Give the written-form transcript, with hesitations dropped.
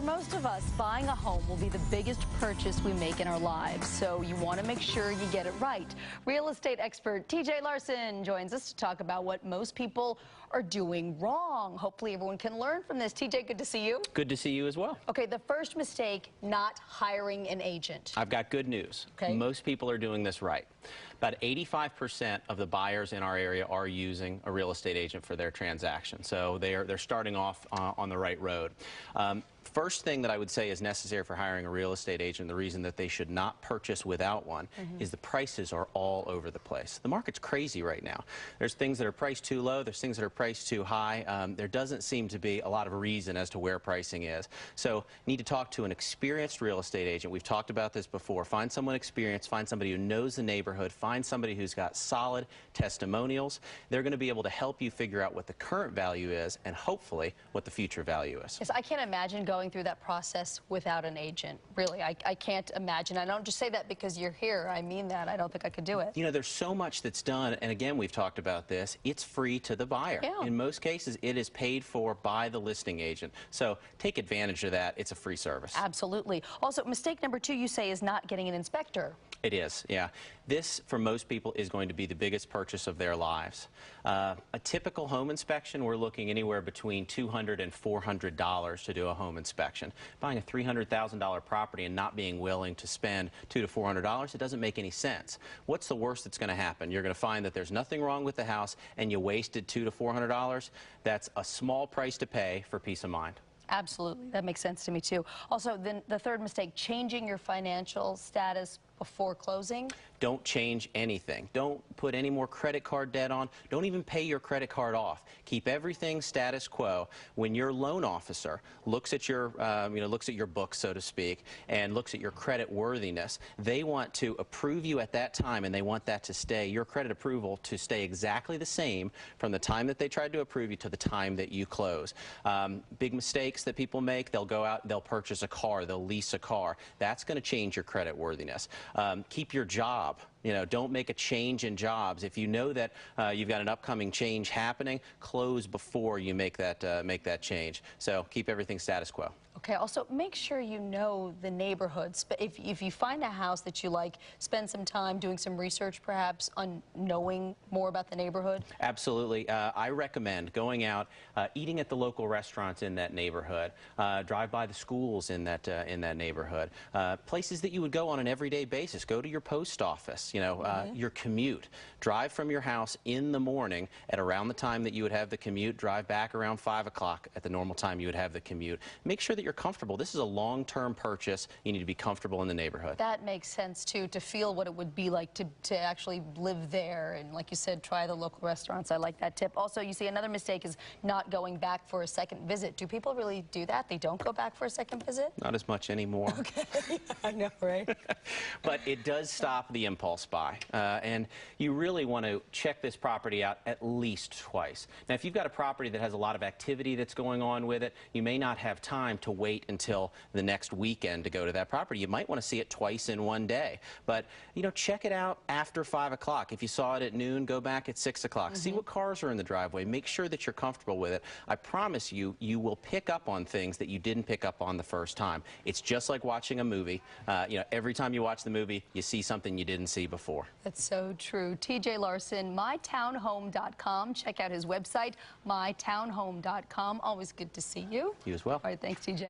For most of us, buying a home will be the biggest purchase we make in our lives, so you want to make sure you get it right. Real estate expert TJ Larsen joins us to talk about what most people are doing wrong. Hopefully everyone can learn from this. TJ, good to see you. Good to see you as well. Okay, the first mistake, not hiring an agent. I've got good news. Okay. Most people are doing this right. About 85% of the buyers in our area are using a real estate agent for their transaction. So they're starting off on the right road. First thing that I would say is necessary for hiring a real estate agent, the reason that they should not purchase without one, is the prices are all over the place. The market's crazy right now. There's things that are priced too low, there's things that are priced too high. There doesn't seem to be a lot of reason as to where pricing is. So you need to talk to an experienced real estate agent. We've talked about this before. Find someone experienced, find somebody who knows the neighborhood, find somebody who's got solid testimonials. They're going to be able to help you figure out what the current value is and hopefully what the future value is. Yes, I can't imagine going through that process without an agent. Really, I can't imagine. I don't just say that because you're here. I mean that. I don't think I could do it. You know, there's so much that's done, and again, we've talked about this. It's free to the buyer. Yeah. In most cases, it is paid for by the listing agent. So take advantage of that. It's a free service. Absolutely. Also, mistake number 2, you say, is not getting an inspector. It is, yeah. This, for most people, is going to be the biggest purchase of their lives. A typical home inspection, we're looking anywhere between $200 and $400 to do a home inspection. Buying a $300,000 property and not being willing to spend $200 to $400, it doesn't make any sense. What's the worst that's going to happen? You're going to find that there's nothing wrong with the house and you wasted $200 to $400. That's a small price to pay for peace of mind. Absolutely. That makes sense to me, too. Also, then the third mistake, changing your financial status before closing. Don't change anything. Don't put any more credit card debt on. Don't even pay your credit card off. Keep everything status quo. When your loan officer looks at your, looks at your book, so to speak, and looks at your credit worthiness, they want to approve you at that time, and they want that to stay, your credit approval to stay exactly the same from the time that they tried to approve you to the time that you close. Big mistakes that people make, they'll go out, they'll purchase a car, they'll lease a car. That's going to change your credit worthiness. Keep your job. You know, don't make a change in jobs. If you know that you've got an upcoming change happening, close before you make that change. So keep everything status quo. Okay, also make sure you know the neighborhoods. But if you find a house that you like, spend some time doing some research perhaps on knowing more about the neighborhood. Absolutely. I recommend going out, eating at the local restaurants in that neighborhood, drive by the schools in that neighborhood, places that you would go on an everyday basis. Go to your post office, your commute. Drive from your house in the morning at around the time that you would have the commute. Drive back around 5 o'clock at the normal time you would have the commute. Make sure that you're comfortable. This is a long-term purchase. You need to be comfortable in the neighborhood. That makes sense, too, to feel what it would be like to actually live there. And like you said, try the local restaurants. I like that tip. Also, you see, another mistake is not going back for a second visit. Do people really do that? They don't go back for a second visit? Not as much anymore. Okay. I know, right? But it does stop the impulse buy. And you really want to check this property out at least twice. Now, if you've got a property that has a lot of activity that's going on with it, you may not have time to wait until the next weekend to go to that property. You might want to see it twice in one day. But, check it out after 5 o'clock. If you saw it at noon, go back at 6 o'clock. See what cars are in the driveway. Make sure that you're comfortable with it. I promise you, you will pick up on things that you didn't pick up on the first time. It's just like watching a movie. Every time you watch the movie, you see something you didn't see before. That's so true. TJ Larsen, mytownhome.com. Check out his website, mytownhome.com. Always good to see you. You as well. All right, thanks, TJ.